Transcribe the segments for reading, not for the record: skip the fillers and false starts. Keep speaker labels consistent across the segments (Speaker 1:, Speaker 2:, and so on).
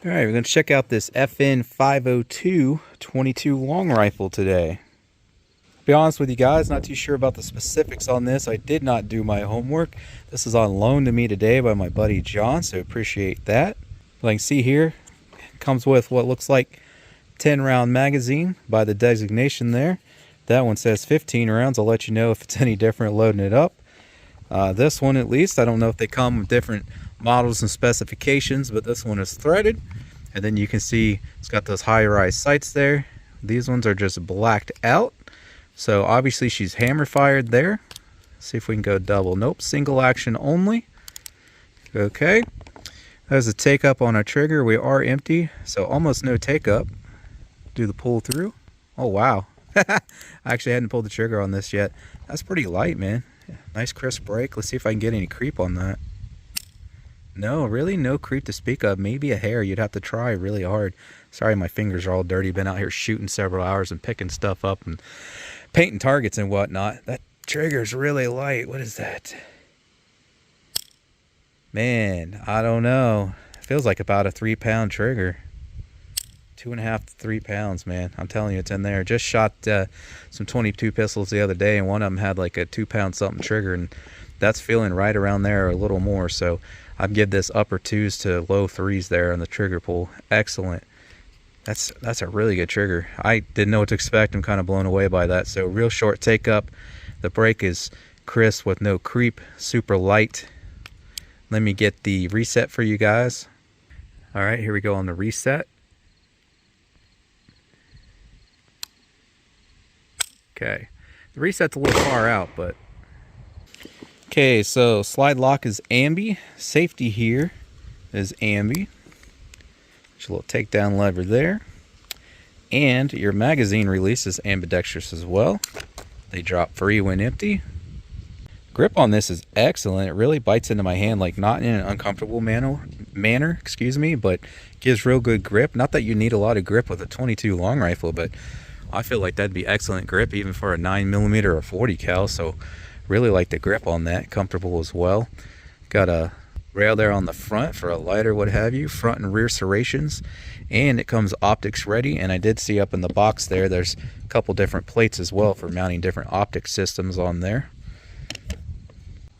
Speaker 1: All right, we're going to check out this FN 502 22 long rifle today. To be honest with you guys, not too sure about the specifics on this. I did not do my homework. This is on loan to me today by my buddy John, so appreciate that. Like you can see here, it comes with what looks like 10 round magazine by the designation there. That one says 15 rounds. I'll let you know if it's any different loading it up. This one at least, I don't know if they come with different models and specifications, but this one is threaded. And then you can see it's got those high-rise sights there. These ones are just blacked out. So obviously she's hammer fired there. Let's see if we can go double. Nope, single action only. Okay. There's a take up on our trigger. We are empty, so almost no take up. Do the pull through. Oh wow. I actually hadn't pulled the trigger on this yet. That's pretty light, man. Nice crisp break. Let's see if I can get any creep on that. No, really no creep to speak of. Maybe a hair. You'd have to try really hard. Sorry, my fingers are all dirty. Been out here shooting several hours and picking stuff up and painting targets and whatnot. That trigger's really light. What is that? Man, I don't know. It feels like about a 3-pound trigger. 2.5 to 3 pounds, man. I'm telling you, it's in there. Just shot some 22 pistols the other day, and one of them had like a 2-pound something trigger, and that's feeling right around there or a little more. So I'd give this upper 2s to low 3s there on the trigger pull. Excellent. That's a really good trigger. I didn't know what to expect. I'm kind of blown away by that. So real short take up. The break is crisp with no creep. Super light. Let me get the reset for you guys. All right, here we go on the reset. Okay, the reset's a little far out, but okay, so slide lock is ambi. Safety here is ambi. There's a little takedown lever there. And your magazine release is ambidextrous as well. They drop free when empty. Grip on this is excellent. It really bites into my hand, like not in an uncomfortable manner, excuse me, but gives real good grip. Not that you need a lot of grip with a 22 long rifle, but I feel like that'd be excellent grip even for a 9mm or 40 cal. So really like the grip on that. Comfortable as well. Got a rail there on the front for a lighter, what have you. Front and rear serrations, and it comes optics ready. And I did see up in the box there's a couple different plates as well for mounting different optic systems on there.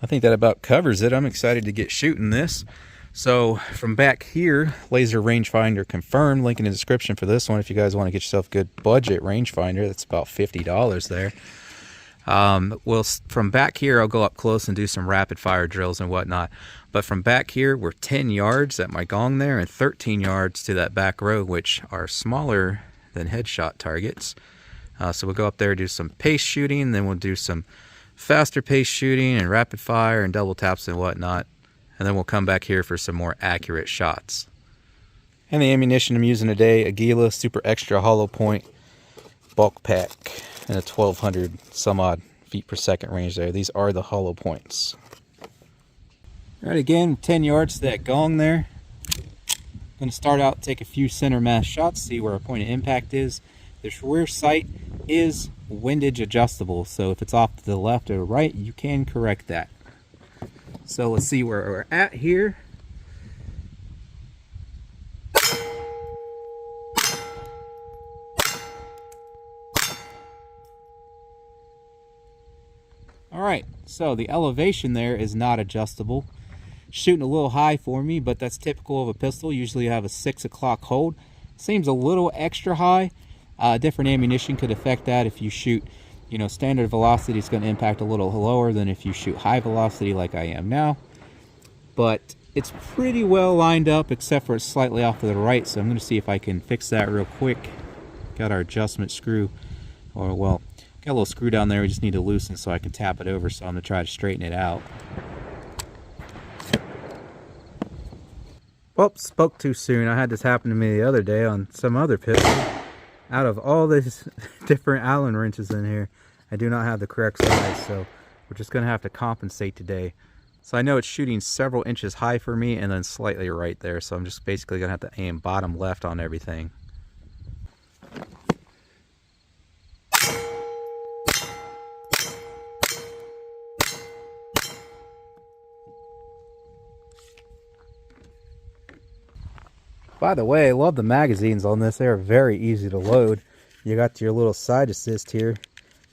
Speaker 1: I think that about covers it. I'm excited to get shooting this. So from back here, laser rangefinder confirmed. Link in the description for this one if you guys want to get yourself a good budget rangefinder. That's about $50 there. Well, from back here, I'll go up close and do some rapid fire drills and whatnot. But from back here, we're 10 yards at my gong there and 13 yards to that back row, which are smaller than headshot targets. So we'll go up there, do some pace shooting, then we'll do some faster pace shooting and rapid fire and double taps and whatnot. And then we'll come back here for some more accurate shots. And the ammunition I'm using today, Aguila Super Extra Hollow Point Bulk Pack and a 1200 some odd feet per second range there. These are the hollow points. All right, again, 10 yards to that gong there. I'm going to start out, take a few center mass shots, see where our point of impact is. This rear sight is windage adjustable, so if it's off to the left or right, you can correct that. So let's see where we're at here. Alright, so the elevation there is not adjustable. Shooting a little high for me, but that's typical of a pistol. Usually you have a 6 o'clock hold. Seems a little extra high. Different ammunition could affect that. If you shoot, standard velocity, it's going to impact a little lower than if you shoot high velocity like I am now. But it's pretty well lined up, except for it's slightly off to the right. So I'm going to see if I can fix that real quick. Got our adjustment screw, got a little screw down there we just need to loosen so I can tap it over. So I'm going to try to straighten it out. Whoops, spoke too soon. I had this happen to me the other day on some other pistol. Out of all these different Allen wrenches in here, I do not have the correct size, so we're just going to have to compensate today. So I know it's shooting several inches high for me and then slightly right there, so I'm just basically going to have to aim bottom left on everything. By the way, I love the magazines on this. They're very easy to load. You got your little side assist here,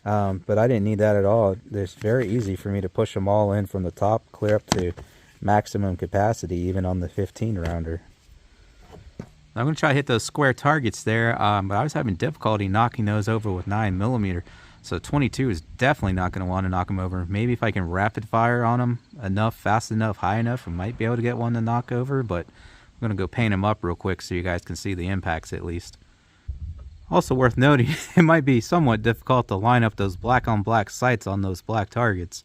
Speaker 1: but I didn't need that at all. It's very easy for me to push them all in from the top, clear up to maximum capacity, even on the 15 rounder. I'm going to try to hit those square targets there, but I was having difficulty knocking those over with 9mm. So 22 is definitely not going to want to knock them over. Maybe if I can rapid fire on them enough, fast enough, high enough, I might be able to get one to knock over, but I'm going to go paint them up real quick so you guys can see the impacts at least. Also worth noting, it might be somewhat difficult to line up those black on black sights on those black targets.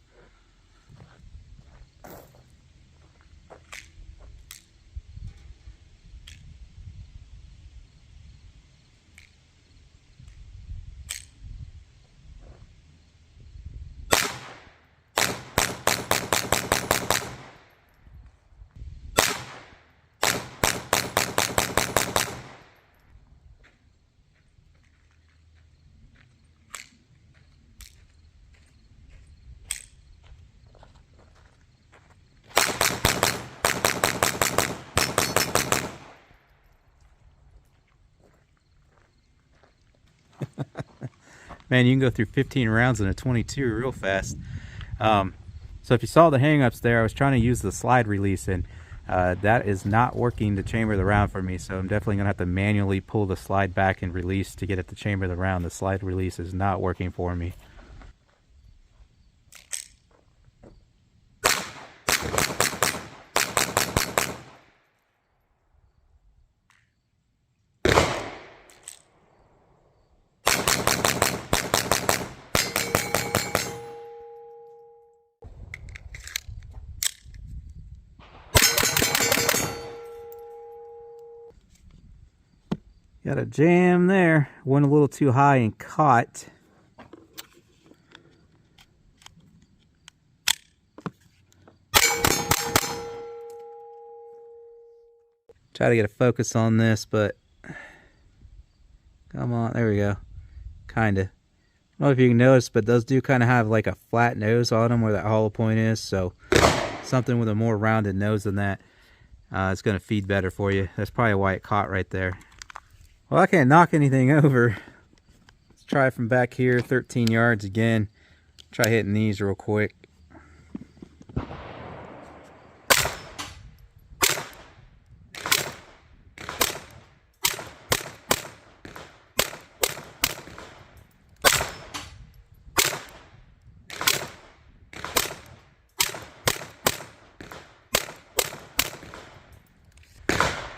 Speaker 1: Man, you can go through 15 rounds in a 22 real fast. So if you saw the hang-ups there, I was trying to use the slide release, and that is not working to chamber the round for me, so I'm definitely going to have to manually pull the slide back and release to get it to chamber the round. The slide release is not working for me. Got a jam there. Went a little too high and caught. Try to get a focus on this, but come on, there we go. Kinda. I don't know if you can notice, but those do kind of have like a flat nose on them where that hollow point is, so something with a more rounded nose than that, it's going to feed better for you. That's probably why it caught right there. Well, I can't knock anything over. Let's try from back here, 13 yards again. Try hitting these real quick.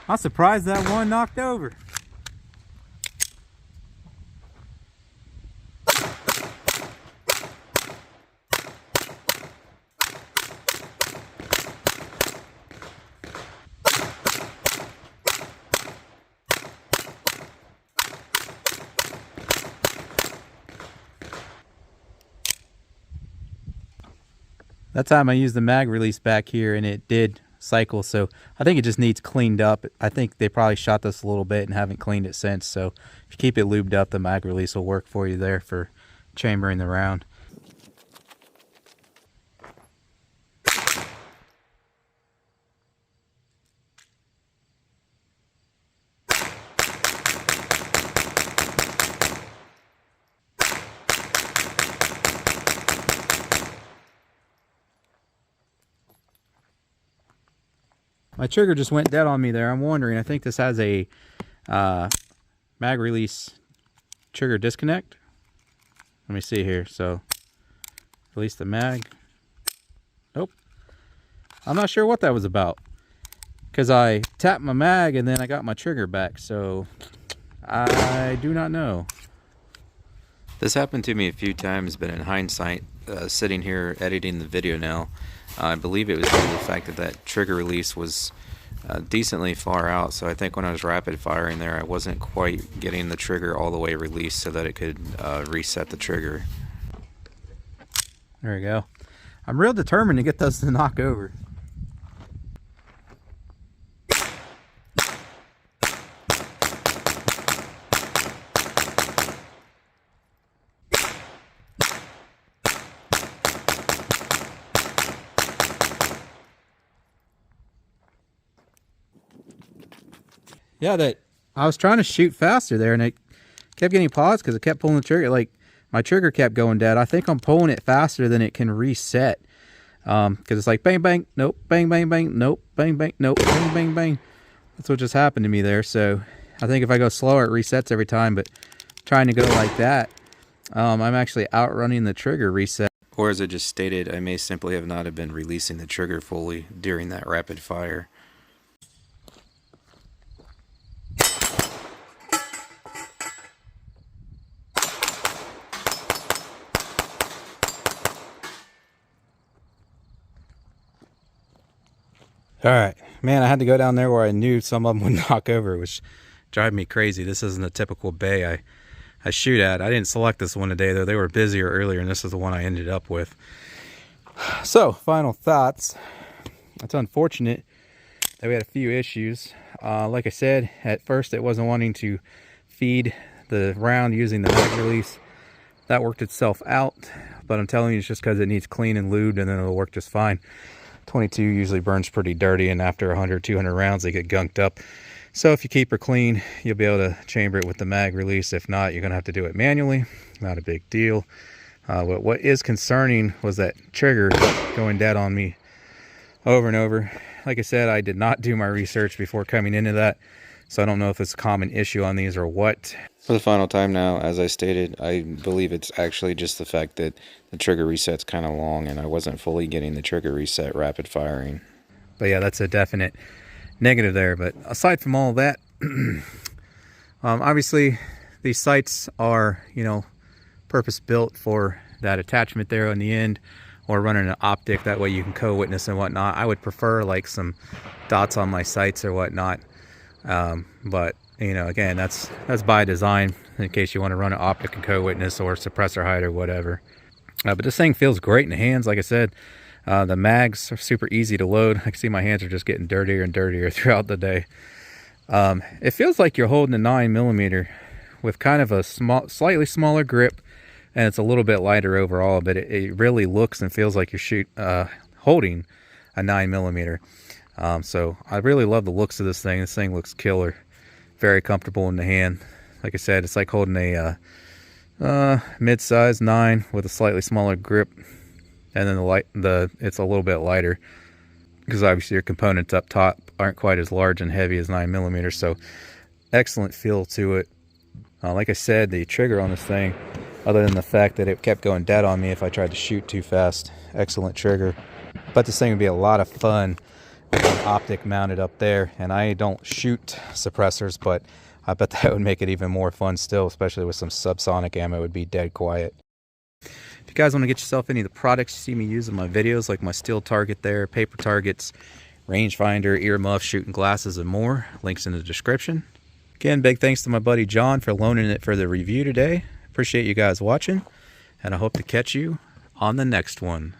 Speaker 1: I'm surprised that one knocked over. That time I used the mag release back here and it did cycle, so I think it just needs cleaned up. I think they probably shot this a little bit and haven't cleaned it since, so if you keep it lubed up, the mag release will work for you there for chambering the round. My trigger just went dead on me there. I'm wondering, I think this has a mag release trigger disconnect. Let me see here. So, release the mag. Nope. I'm not sure what that was about, because I tapped my mag and then I got my trigger back. So, I do not know. This happened to me a few times, but in hindsight, sitting here editing the video now, I believe it was due to the fact that that trigger release was decently far out, so I think when I was rapid firing there, I wasn't quite getting the trigger all the way released so that it could reset the trigger. There we go. I'm real determined to get those to knock over. Yeah, that I was trying to shoot faster there, and it kept getting paused because it kept pulling the trigger. Like, my trigger kept going dead. I think I'm pulling it faster than it can reset. Because it's like bang, bang, nope, bang, bang, bang, nope, bang, bang, nope, bang, bang, bang. That's what just happened to me there. So I think if I go slower, it resets every time. But trying to go like that, I'm actually outrunning the trigger reset. Or as I just stated, I may simply have not have been releasing the trigger fully during that rapid fire. All right, man, I had to go down there where I knew some of them would knock over, which drive me crazy. This isn't a typical bay I shoot at. I didn't select this one today, though. They were busier earlier, and this is the one I ended up with. So, final thoughts. It's unfortunate that we had a few issues. Like I said, at first it wasn't wanting to feed the round using the mag release. That worked itself out, but I'm telling you, it's just because it needs clean and lubed, and then it'll work just fine. 22 usually burns pretty dirty, and after 100, 200 rounds, they get gunked up. So if you keep her clean, you'll be able to chamber it with the mag release. If not, you're going to have to do it manually. Not a big deal. What is concerning was that trigger going dead on me over and over. Like I said, I did not do my research before coming into that, so I don't know if it's a common issue on these or what. For the final time now, as I stated, I believe it's actually just the fact that the trigger reset's kind of long, and I wasn't fully getting the trigger reset rapid firing. But yeah, that's a definite negative there. But aside from all that, obviously these sights are, you know, purpose built for that attachment there on the end, or running an optic. That way you can co-witness and whatnot. I would prefer like some dots on my sights or whatnot, but you know, again, that's by design in case you want to run an optic and co-witness or suppressor height or whatever. But this thing feels great in the hands. Like I said, the mags are super easy to load. I can see my hands are just getting dirtier and dirtier throughout the day. It feels like you're holding a 9mm with kind of a slightly smaller grip, and it's a little bit lighter overall, but it really looks and feels like you're holding a 9mm. So I really love the looks of this thing. This thing looks killer. Very comfortable in the hand. Like I said, it's like holding a mid-size 9 with a slightly smaller grip, and then it's a little bit lighter because obviously your components up top aren't quite as large and heavy as 9mm. So excellent feel to it. Like I said, the trigger on this thing, other than the fact that it kept going dead on me if I tried to shoot too fast, excellent trigger. But this thing would be a lot of fun with an optic mounted up there, and I don't shoot suppressors, but I bet that would make it even more fun still, especially with some subsonic ammo. It would be dead quiet. If you guys want to get yourself any of the products you see me use in my videos, like my steel target there, paper targets, rangefinder, ear muff, shooting glasses, and more, links in the description. Again, big thanks to my buddy John for loaning it for the review today. Appreciate you guys watching, and I hope to catch you on the next one.